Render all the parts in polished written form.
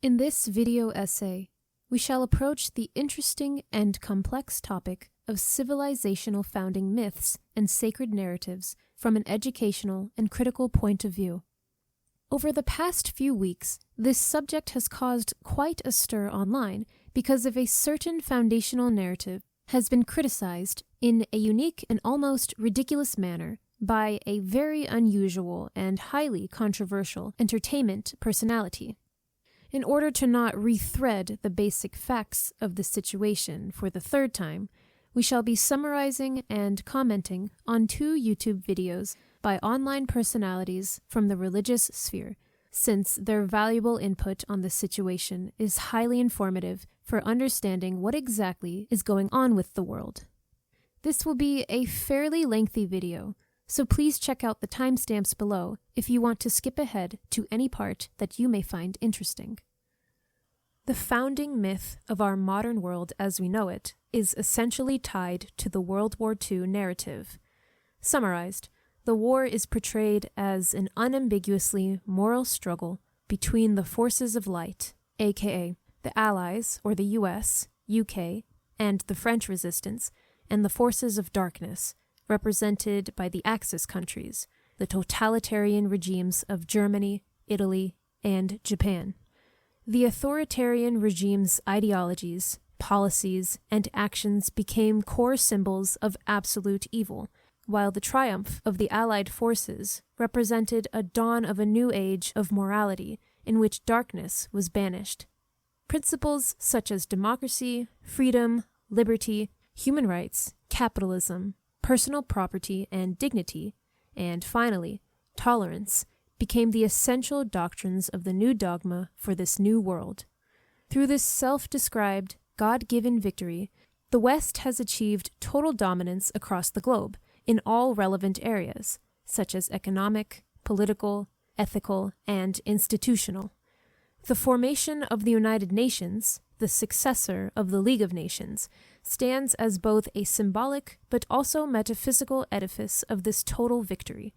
In this video essay, we shall approach the interesting and complex topic of civilizational founding myths and sacred narratives from an educational and critical point of view. Over the past few weeks, this subject has caused quite a stir online because of a certain foundational narrative has been criticized in a unique and almost ridiculous manner by a very unusual and highly controversial entertainment personality. In order to not rethread the basic facts of the situation for the third time, we shall be summarizing and commenting on two YouTube videos by online personalities from the religious sphere, since their valuable input on the situation is highly informative for understanding what exactly is going on with the world. This will be a fairly lengthy video, so please check out the timestamps below if you want to skip ahead to any part that you may find interesting. The founding myth of our modern world as we know it is essentially tied to the World War II narrative. Summarized, the war is portrayed as an unambiguously moral struggle between the forces of light, aka the Allies or the US, UK, and the French resistance, and the forces of darkness, represented by the Axis countries, the totalitarian regimes of Germany, Italy, and Japan. The authoritarian regime's ideologies, policies, and actions became core symbols of absolute evil, while the triumph of the Allied forces represented a dawn of a new age of morality in which darkness was banished. Principles such as democracy, freedom, liberty, human rights, capitalism, personal property and dignity, and finally, tolerance, became the essential doctrines of the new dogma for this new world. Through this self-described, God-given victory, the West has achieved total dominance across the globe in all relevant areas, such as economic, political, ethical, and institutional. The formation of the United Nations, the successor of the League of Nations, stands as both a symbolic but also metaphysical edifice of this total victory.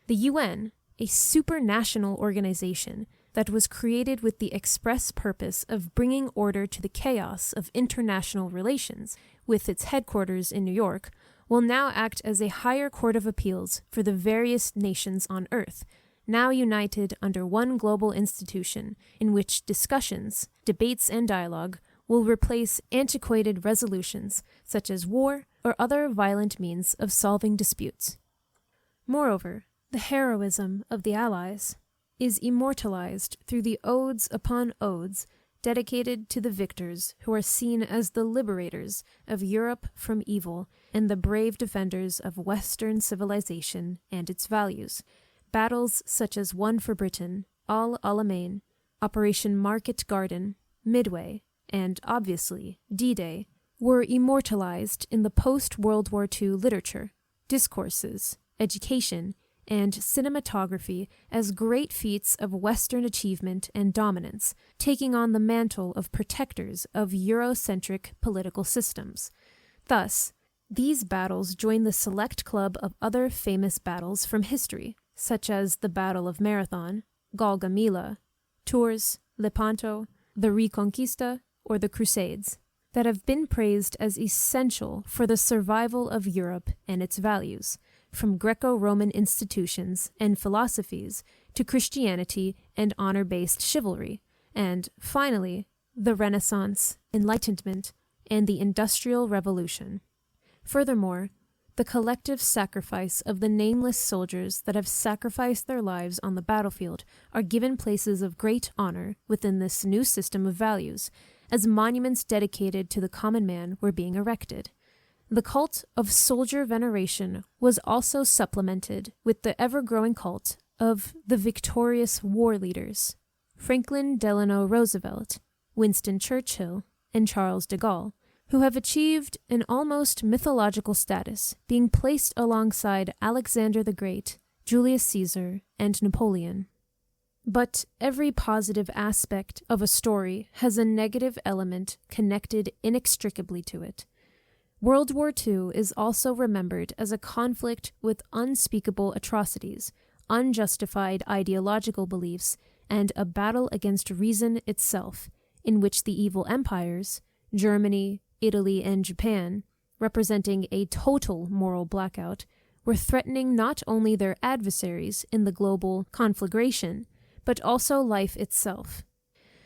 The UN, a supranational organization that was created with the express purpose of bringing order to the chaos of international relations, with its headquarters in New York, will now act as a higher court of appeals for the various nations on Earth, now united under one global institution in which discussions, debates, and dialogue will replace antiquated resolutions such as war or other violent means of solving disputes. Moreover, the heroism of the Allies is immortalized through the odes upon odes dedicated to the victors who are seen as the liberators of Europe from evil and the brave defenders of Western civilization and its values. Battles such as one for Britain, Al Alamein, Operation Market Garden, Midway, and obviously D-Day were immortalized in the post-World War II literature, discourses, education, and cinematography as great feats of Western achievement and dominance, taking on the mantle of protectors of Eurocentric political systems. Thus, these battles join the select club of other famous battles from history, such as the Battle of Marathon, Gaugamela, Tours, Lepanto, the Reconquista, or the Crusades, that have been praised as essential for the survival of Europe and its values, from Greco-Roman institutions and philosophies to Christianity and honor-based chivalry, and, finally, the Renaissance, Enlightenment, and the Industrial Revolution. Furthermore, the collective sacrifice of the nameless soldiers that have sacrificed their lives on the battlefield are given places of great honor within this new system of values, as monuments dedicated to the common man were being erected. The cult of soldier veneration was also supplemented with the ever-growing cult of the victorious war leaders, Franklin Delano Roosevelt, Winston Churchill, and Charles de Gaulle, who have achieved an almost mythological status, being placed alongside Alexander the Great, Julius Caesar, and Napoleon. But every positive aspect of a story has a negative element connected inextricably to it. World War II is also remembered as a conflict with unspeakable atrocities, unjustified ideological beliefs, and a battle against reason itself, in which the evil empires, Germany, Italy, and Japan, representing a total moral blackout, were threatening not only their adversaries in the global conflagration, but also life itself.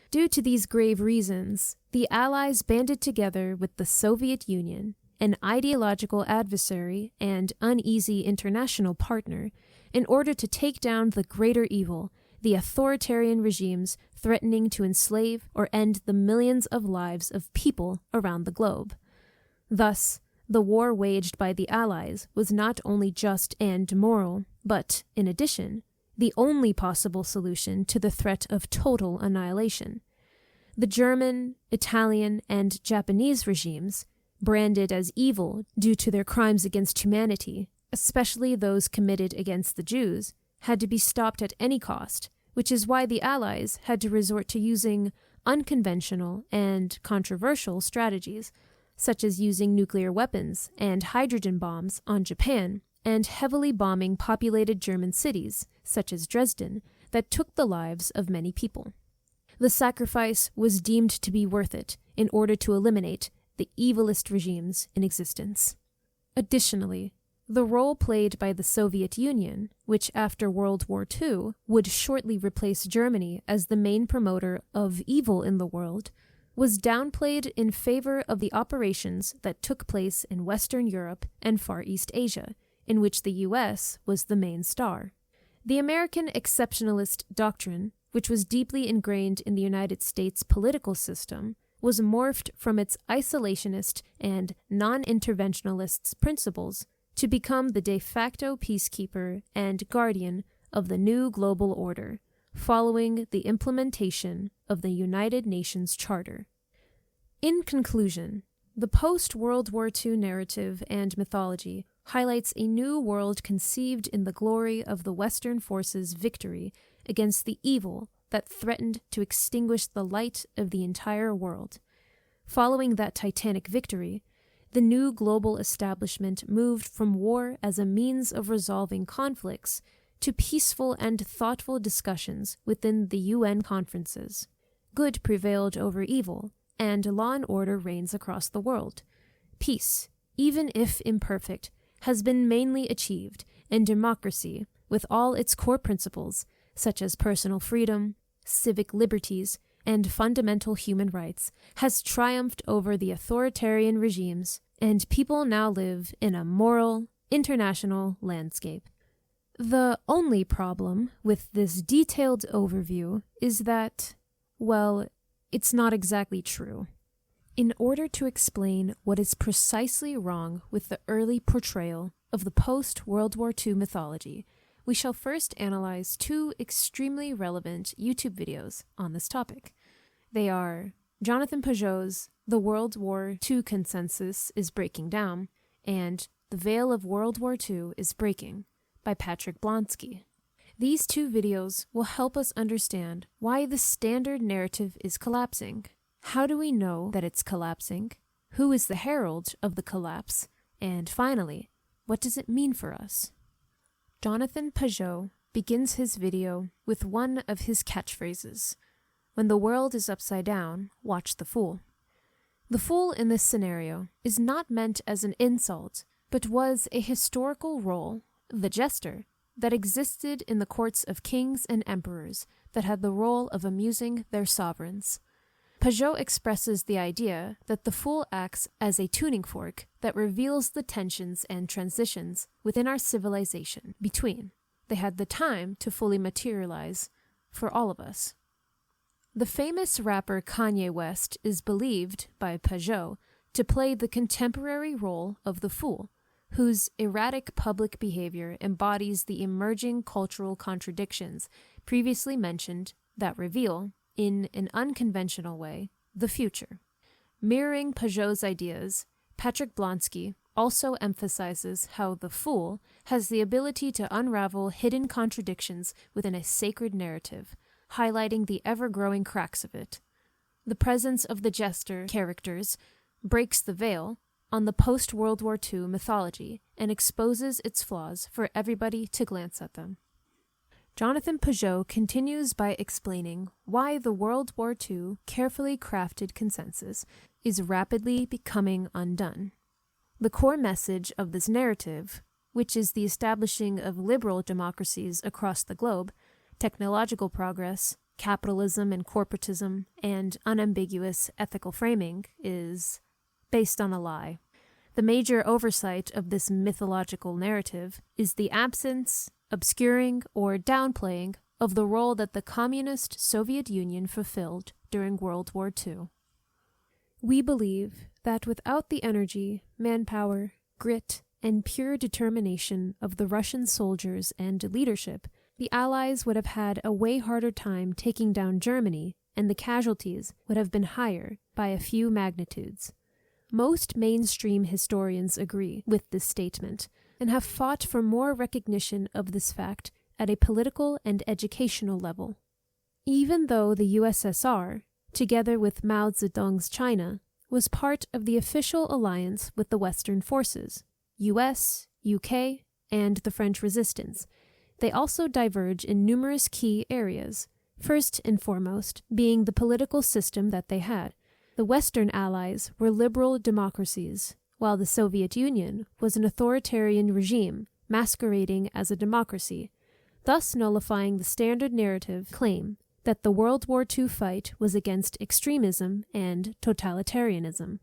Due to these grave reasons, the Allies banded together with the Soviet Union, an ideological adversary and uneasy international partner, in order to take down the greater evil, the authoritarian regimes threatening to enslave or end the millions of lives of people around the globe. Thus, the war waged by the Allies was not only just and moral, but, in addition, the only possible solution to the threat of total annihilation. The German, Italian, and Japanese regimes, branded as evil due to their crimes against humanity, especially those committed against the Jews, had to be stopped at any cost, which is why the Allies had to resort to using unconventional and controversial strategies, such as using nuclear weapons and hydrogen bombs on Japan, and heavily bombing populated German cities, such as Dresden, that took the lives of many people. The sacrifice was deemed to be worth it in order to eliminate the evilest regimes in existence. Additionally, the role played by the Soviet Union, which after World War II would shortly replace Germany as the main promoter of evil in the world, was downplayed in favor of the operations that took place in Western Europe and Far East Asia, in which the U.S. was the main star. The American exceptionalist doctrine, which was deeply ingrained in the United States political system, was morphed from its isolationist and non-interventionalist principles to become the de facto peacekeeper and guardian of the new global order, following the implementation of the United Nations Charter. In conclusion, the post-World War II narrative and mythology highlights a new world conceived in the glory of the Western forces' victory against the evil that threatened to extinguish the light of the entire world. Following that titanic victory, the new global establishment moved from war as a means of resolving conflicts to peaceful and thoughtful discussions within the UN conferences. Good prevailed over evil, and law and order reigns across the world. Peace, even if imperfect, has been mainly achieved, and democracy, with all its core principles, such as personal freedom, civic liberties, and fundamental human rights, has triumphed over the authoritarian regimes, and people now live in a moral, international landscape. The only problem with this detailed overview is that, well, it's not exactly true. In order to explain what is precisely wrong with the early portrayal of the post-World War II mythology, we shall first analyze two extremely relevant YouTube videos on this topic. They are Jonathan Pageau's The World War II Consensus is Breaking Down and The Veil of World War II is Breaking by Pageau and Blonski. These two videos will help us understand why the standard narrative is collapsing. How do we know that it's collapsing? Who is the herald of the collapse? And finally, what does it mean for us? Jonathan Pageau begins his video with one of his catchphrases: "When the world is upside down, watch the fool." The fool in this scenario is not meant as an insult, but was a historical role, the jester, that existed in the courts of kings and emperors that had the role of amusing their sovereigns. Pageau expresses the idea that the fool acts as a tuning fork that reveals the tensions and transitions within our civilization between. They had the time to fully materialize for all of us. The famous rapper Kanye West is believed by Pageau to play the contemporary role of the fool, whose erratic public behavior embodies the emerging cultural contradictions previously mentioned that reveal, in an unconventional way, the future. Mirroring Pageau's ideas, Pageau and Blonski also emphasizes how the fool has the ability to unravel hidden contradictions within a sacred narrative, highlighting the ever-growing cracks of it. The presence of the jester characters breaks the veil on the post-World War II mythology and exposes its flaws for everybody to glance at them. Jonathan Pageau continues by explaining why the World War II carefully crafted consensus is rapidly becoming undone. The core message of this narrative, which is the establishing of liberal democracies across the globe, technological progress, capitalism and corporatism, and unambiguous ethical framing, is based on a lie. The major oversight of this mythological narrative is the absence, obscuring, or downplaying of the role that the communist Soviet Union fulfilled during World War II. We believe that without the energy, manpower, grit, and pure determination of the Russian soldiers and leadership, the Allies would have had a way harder time taking down Germany, and the casualties would have been higher by a few magnitudes. Most mainstream historians agree with this statement and have fought for more recognition of this fact at a political and educational level. Even though the USSR, together with Mao Zedong's China, was part of the official alliance with the Western forces, US, UK, and the French resistance, they also diverge in numerous key areas, first and foremost being the political system that they had. The Western Allies were liberal democracies, while the Soviet Union was an authoritarian regime masquerading as a democracy, thus nullifying the standard narrative claim that the World War II fight was against extremism and totalitarianism.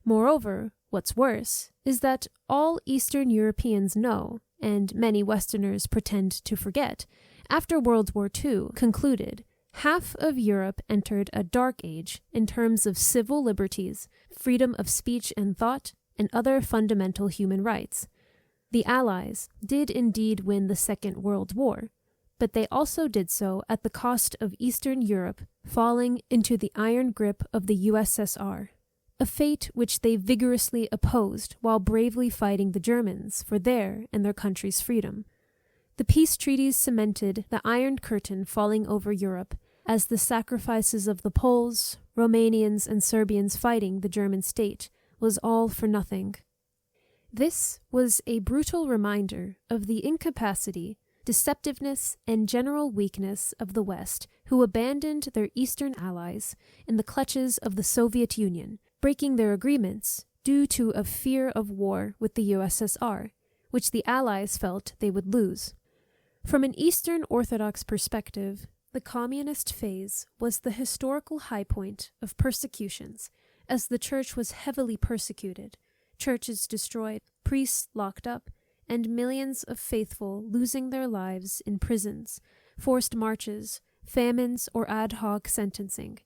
Moreover, what's worse is that all Eastern Europeans know, and many Westerners pretend to forget, after World War II concluded, half of Europe entered a dark age in terms of civil liberties, freedom of speech and thought, and other fundamental human rights. The Allies did indeed win the Second World War, but they also did so at the cost of Eastern Europe falling into the iron grip of the USSR, a fate which they vigorously opposed while bravely fighting the Germans for their and their country's freedom. The peace treaties cemented the Iron Curtain falling over Europe as the sacrifices of the Poles, Romanians, and Serbians fighting the German state was all for nothing. This was a brutal reminder of the incapacity, deceptiveness, and general weakness of the West, who abandoned their Eastern allies in the clutches of the Soviet Union, breaking their agreements due to a fear of war with the USSR, which the Allies felt they would lose. From an Eastern Orthodox perspective, the communist phase was the historical high point of persecutions, as the church was heavily persecuted, churches destroyed, priests locked up, and millions of faithful losing their lives in prisons, forced marches, famines, or ad hoc sentencing.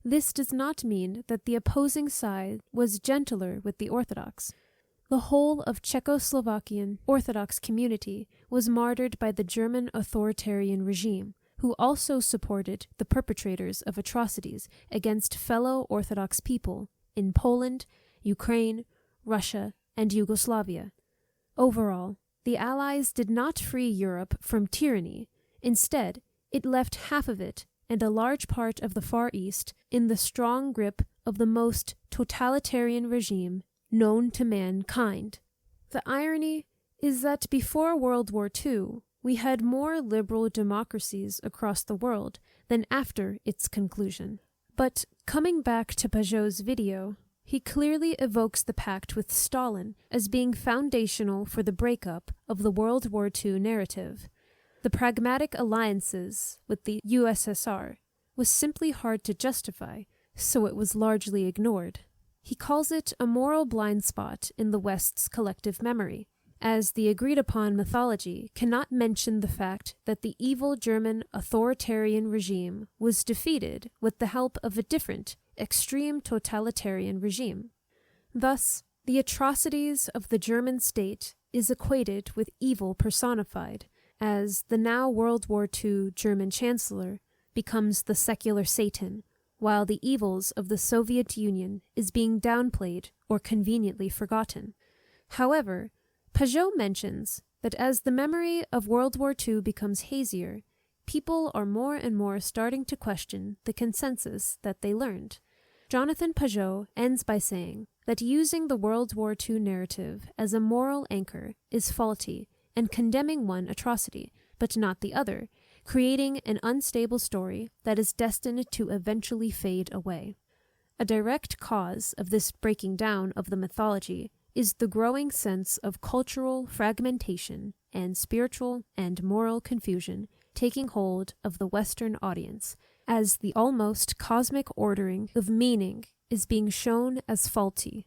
This does not mean that the opposing side was gentler with the Orthodox. The whole of Czechoslovakian Orthodox community was martyred by the German authoritarian regime, who also supported the perpetrators of atrocities against fellow Orthodox people in Poland, Ukraine, Russia, and Yugoslavia. Overall, the Allies did not free Europe from tyranny. Instead, it left half of it and a large part of the Far East in the strong grip of the most totalitarian regime known to mankind. The irony is that before World War II, we had more liberal democracies across the world than after its conclusion. But coming back to Pageau's video, he clearly evokes the pact with Stalin as being foundational for the breakup of the World War II narrative. The pragmatic alliances with the USSR was simply hard to justify, so it was largely ignored. He calls it a moral blind spot in the West's collective memory, as the agreed-upon mythology cannot mention the fact that the evil German authoritarian regime was defeated with the help of a different, extreme totalitarian regime. Thus, the atrocities of the German state is equated with evil personified, as the now World War II German Chancellor becomes the secular Satan, while the evils of the Soviet Union is being downplayed or conveniently forgotten. However, Pageau mentions that as the memory of World War II becomes hazier, people are more and more starting to question the consensus that they learned. Jonathan Pageau ends by saying that using the World War II narrative as a moral anchor is faulty and condemning one atrocity, but not the other, creating an unstable story that is destined to eventually fade away. A direct cause of this breaking down of the mythology is the growing sense of cultural fragmentation and spiritual and moral confusion taking hold of the Western audience, as the almost cosmic ordering of meaning is being shown as faulty.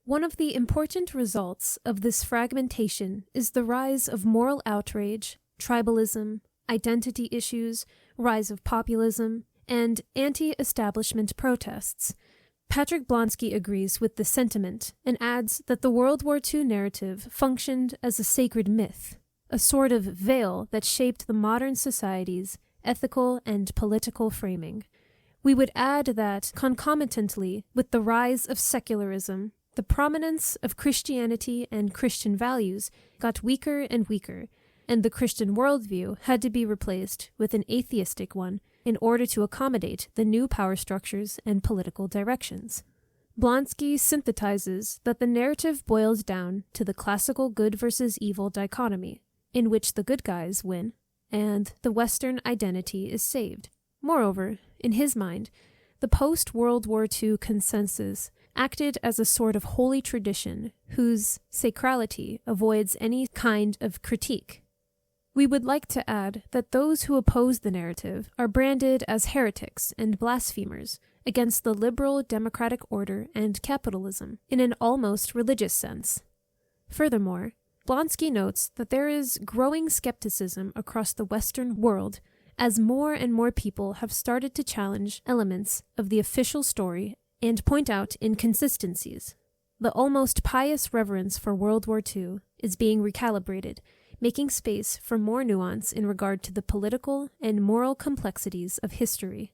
One of the important results of this fragmentation is the rise of moral outrage, tribalism, identity issues, rise of populism, and anti-establishment protests. Patrick Blonski agrees with this sentiment and adds that the World War II narrative functioned as a sacred myth, a sort of veil that shaped the modern society's ethical and political framing. We would add that, concomitantly with the rise of secularism, the prominence of Christianity and Christian values got weaker and weaker, and the Christian worldview had to be replaced with an atheistic one in order to accommodate the new power structures and political directions. Blonski synthesizes that the narrative boils down to the classical good versus evil dichotomy, in which the good guys win, and the Western identity is saved. Moreover, in his mind, the post-World War II consensus acted as a sort of holy tradition whose sacrality avoids any kind of critique. We would like to add that those who oppose the narrative are branded as heretics and blasphemers against the liberal democratic order and capitalism in an almost religious sense. Furthermore, Blonski notes that there is growing skepticism across the Western world as more and more people have started to challenge elements of the official story and point out inconsistencies. The almost pious reverence for World War II is being recalibrated, making space for more nuance in regard to the political and moral complexities of history.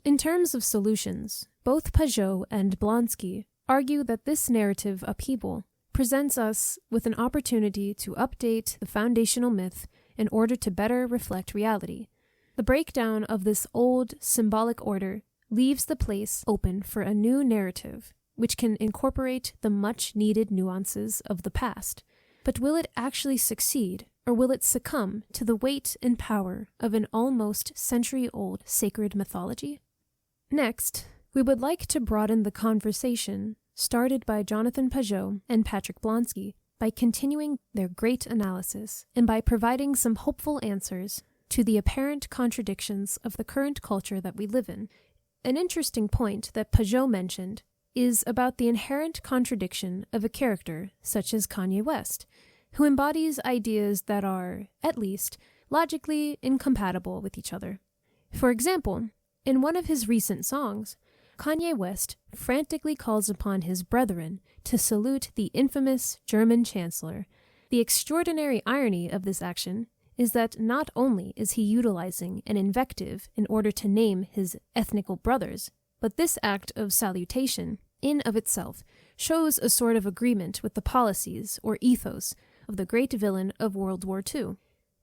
In terms of solutions, both Pageau and Blonski argue that this narrative upheaval presents us with an opportunity to update the foundational myth in order to better reflect reality. The breakdown of this old symbolic order leaves the place open for a new narrative, which can incorporate the much-needed nuances of the past. But will it actually succeed, or will it succumb to the weight and power of an almost century-old sacred mythology? Next, we would like to broaden the conversation started by Jonathan Pageau and Patrick Blonski by continuing their great analysis and by providing some hopeful answers to the apparent contradictions of the current culture that we live in. An interesting point that Pageau mentioned is about the inherent contradiction of a character such as Kanye West, who embodies ideas that are, at least, logically incompatible with each other. For example, in one of his recent songs, Kanye West frantically calls upon his brethren to salute the infamous German chancellor. The extraordinary irony of this action is that not only is he utilizing an invective in order to name his ethnical brothers, but this act of salutation, in of itself, shows a sort of agreement with the policies or ethos of the great villain of World War II.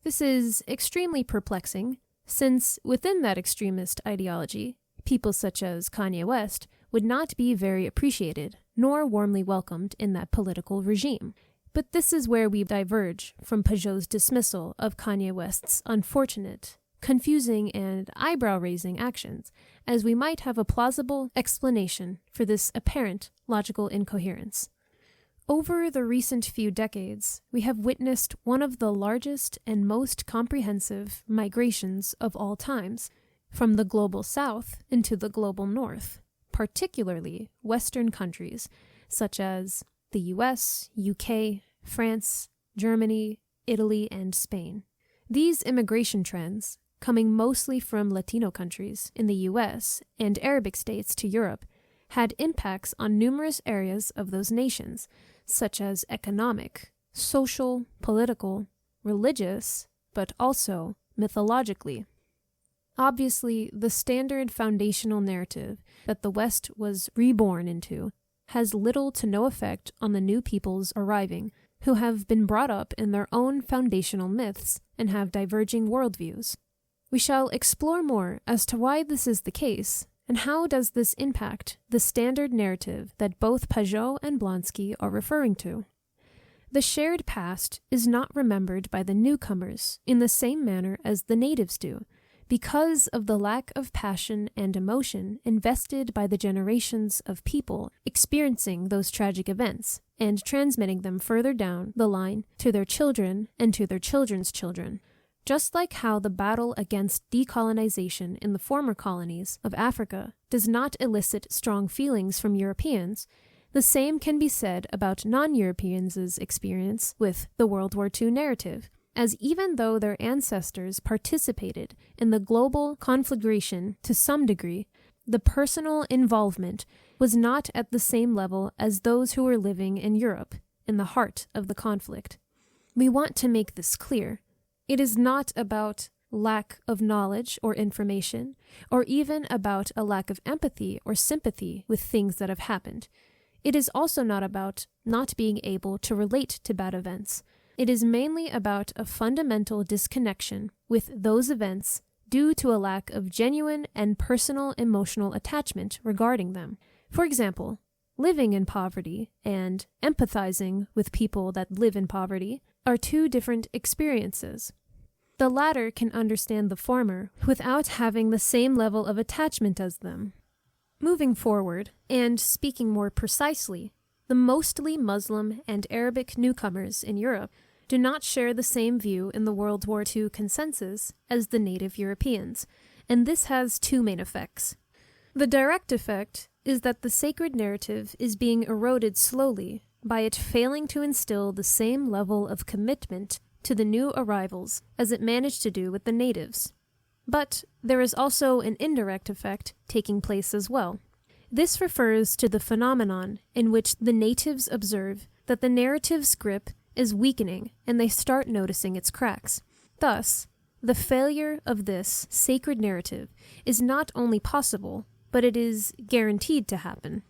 This is extremely perplexing, since within that extremist ideology, people such as Kanye West would not be very appreciated nor warmly welcomed in that political regime. But this is where we diverge from Pageau's dismissal of Kanye West's unfortunate, confusing, and eyebrow-raising actions, as we might have a plausible explanation for this apparent logical incoherence. Over the recent few decades, we have witnessed one of the largest and most comprehensive migrations of all times, from the global south into the global north, particularly Western countries, such as the US, UK, France, Germany, Italy, and Spain. These immigration trends, coming mostly from Latino countries in the US and Arabic states to Europe, had impacts on numerous areas of those nations, such as economic, social, political, religious, but also mythologically. Obviously, the standard foundational narrative that the West was reborn into has little to no effect on the new peoples arriving, who have been brought up in their own foundational myths and have diverging worldviews. We shall explore more as to why this is the case, and how does this impact the standard narrative that both Pageau and Blonski are referring to. The shared past is not remembered by the newcomers in the same manner as the natives do, because of the lack of passion and emotion invested by the generations of people experiencing those tragic events and transmitting them further down the line to their children and to their children's children. Just like how the battle against decolonization in the former colonies of Africa does not elicit strong feelings from Europeans, the same can be said about non-Europeans' experience with the World War II narrative, as even though their ancestors participated in the global conflagration to some degree, the personal involvement was not at the same level as those who were living in Europe, in the heart of the conflict. We want to make this clear. It is not about lack of knowledge or information, or even about a lack of empathy or sympathy with things that have happened. It is also not about not being able to relate to bad events. It is mainly about a fundamental disconnection with those events due to a lack of genuine and personal emotional attachment regarding them. For example, living in poverty and empathizing with people that live in poverty are two different experiences. The latter can understand the former without having the same level of attachment as them. Moving forward, and speaking more precisely, the mostly Muslim and Arabic newcomers in Europe do not share the same view in the World War II consensus as the native Europeans, and this has two main effects. The direct effect is that the sacred narrative is being eroded slowly by it failing to instill the same level of commitment to the new arrivals as it managed to do with the natives. But there is also an indirect effect taking place as well. This refers to the phenomenon in which the natives observe that the narrative's grip is weakening and they start noticing its cracks. Thus, the failure of this sacred narrative is not only possible, but it is guaranteed to happen.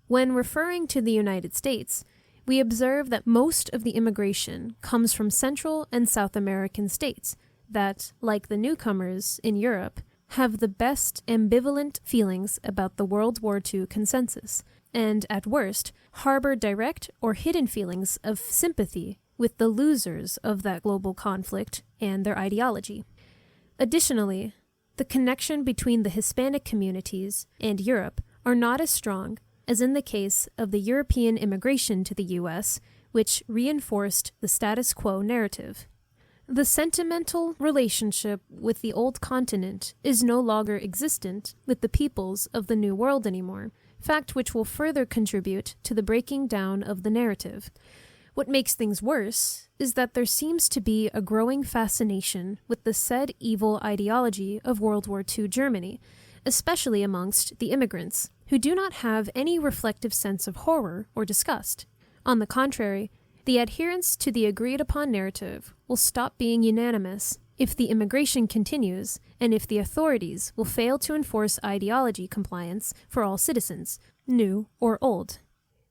When referring to the United States, we observe that most of the immigration comes from Central and South American states that, like the newcomers in Europe, have the best ambivalent feelings about the World War II consensus, and at worst, harbor direct or hidden feelings of sympathy with the losers of that global conflict and their ideology. Additionally, the connection between the Hispanic communities and Europe are not as strong as in the case of the European immigration to the U.S., which reinforced the status quo narrative. The sentimental relationship with the old continent is no longer existent with the peoples of the New World anymore, fact which will further contribute to the breaking down of the narrative. What makes things worse is that there seems to be a growing fascination with the said evil ideology of World War II Germany, especially amongst the immigrants, who do not have any reflective sense of horror or disgust. On the contrary, the adherence to the agreed-upon narrative will stop being unanimous if the immigration continues and if the authorities will fail to enforce ideology compliance for all citizens, new or old.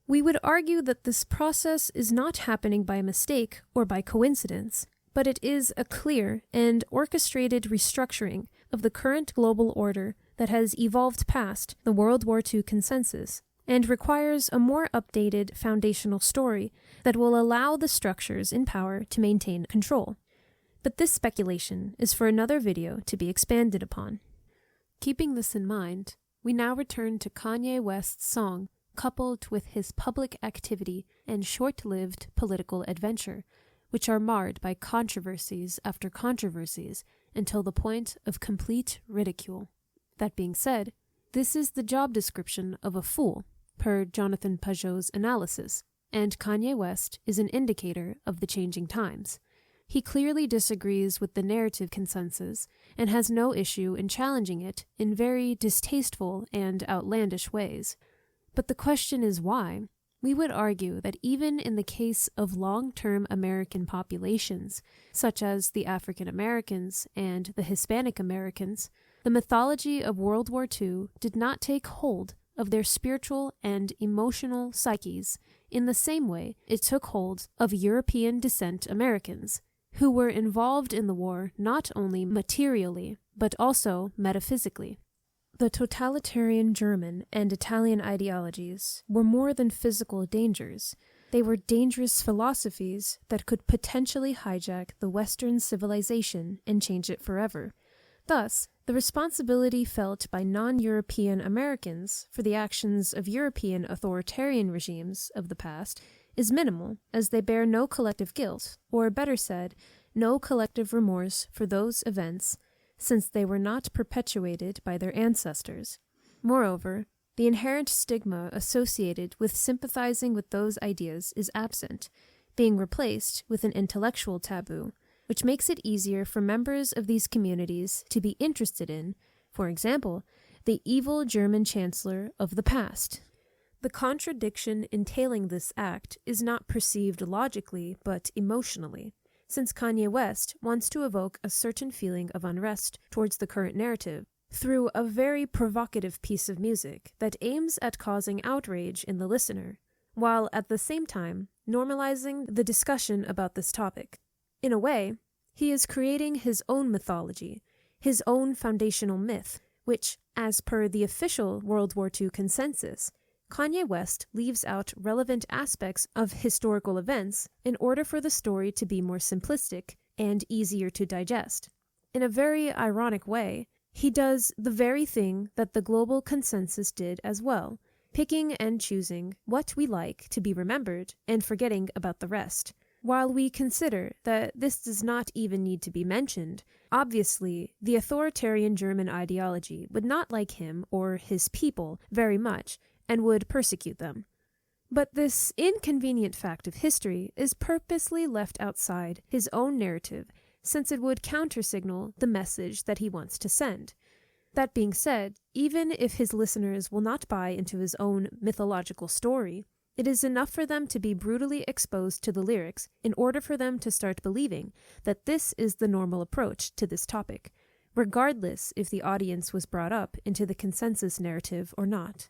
We would argue that this process is not happening by mistake or by coincidence, but it is a clear and orchestrated restructuring of the current global order that has evolved past the World War II consensus and requires a more updated foundational story that will allow the structures in power to maintain control. But this speculation is for another video to be expanded upon. Keeping this in mind, we now return to Kanye West's song coupled with his public activity and short-lived political adventure, which are marred by controversies after controversies until the point of complete ridicule. That being said, this is the job description of a fool, per Jonathan Pageau's analysis, and Kanye West is an indicator of the changing times. He clearly disagrees with the narrative consensus and has no issue in challenging it in very distasteful and outlandish ways. But the question is why? We would argue that even in the case of long-term American populations, such as the African Americans and the Hispanic Americans, the mythology of World War II did not take hold of their spiritual and emotional psyches in the same way it took hold of European descent Americans, who were involved in the war not only materially, but also metaphysically. The totalitarian German and Italian ideologies were more than physical dangers. They were dangerous philosophies that could potentially hijack the Western civilization and change it forever. Thus, the responsibility felt by non-European Americans for the actions of European authoritarian regimes of the past is minimal, as they bear no collective guilt, or better said, no collective remorse for those events, since they were not perpetuated by their ancestors. Moreover, the inherent stigma associated with sympathizing with those ideas is absent, being replaced with an intellectual taboo, which makes it easier for members of these communities to be interested in, for example, the evil German chancellor of the past. The contradiction entailing this act is not perceived logically, but emotionally, since Kanye West wants to evoke a certain feeling of unrest towards the current narrative through a very provocative piece of music that aims at causing outrage in the listener, while at the same time normalizing the discussion about this topic. In a way, he is creating his own mythology, his own foundational myth, which, as per the official World War II consensus, Kanye West leaves out relevant aspects of historical events in order for the story to be more simplistic and easier to digest. In a very ironic way, he does the very thing that the global consensus did as well, picking and choosing what we like to be remembered and forgetting about the rest. While we consider that this does not even need to be mentioned, obviously the authoritarian German ideology would not like him or his people very much and would persecute them. But this inconvenient fact of history is purposely left outside his own narrative, since it would countersignal the message that he wants to send. That being said, even if his listeners will not buy into his own mythological story, it is enough for them to be brutally exposed to the lyrics in order for them to start believing that this is the normal approach to this topic, regardless if the audience was brought up into the consensus narrative or not.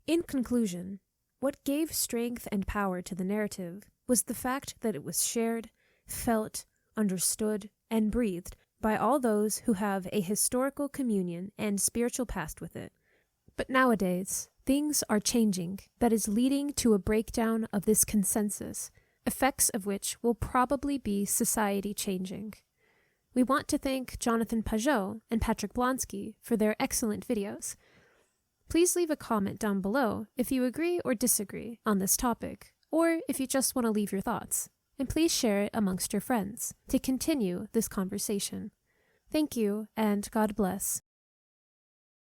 In conclusion, what gave strength and power to the narrative was the fact that it was shared, felt, understood, and breathed by all those who have a historical communion and spiritual past with it. But nowadays, things are changing that is leading to a breakdown of this consensus, effects of which will probably be society changing. We want to thank Jonathan Pageau and Patrick Blonski for their excellent videos. Please leave a comment down below if you agree or disagree on this topic, or if you just want to leave your thoughts, and please share it amongst your friends to continue this conversation. Thank you, and God bless.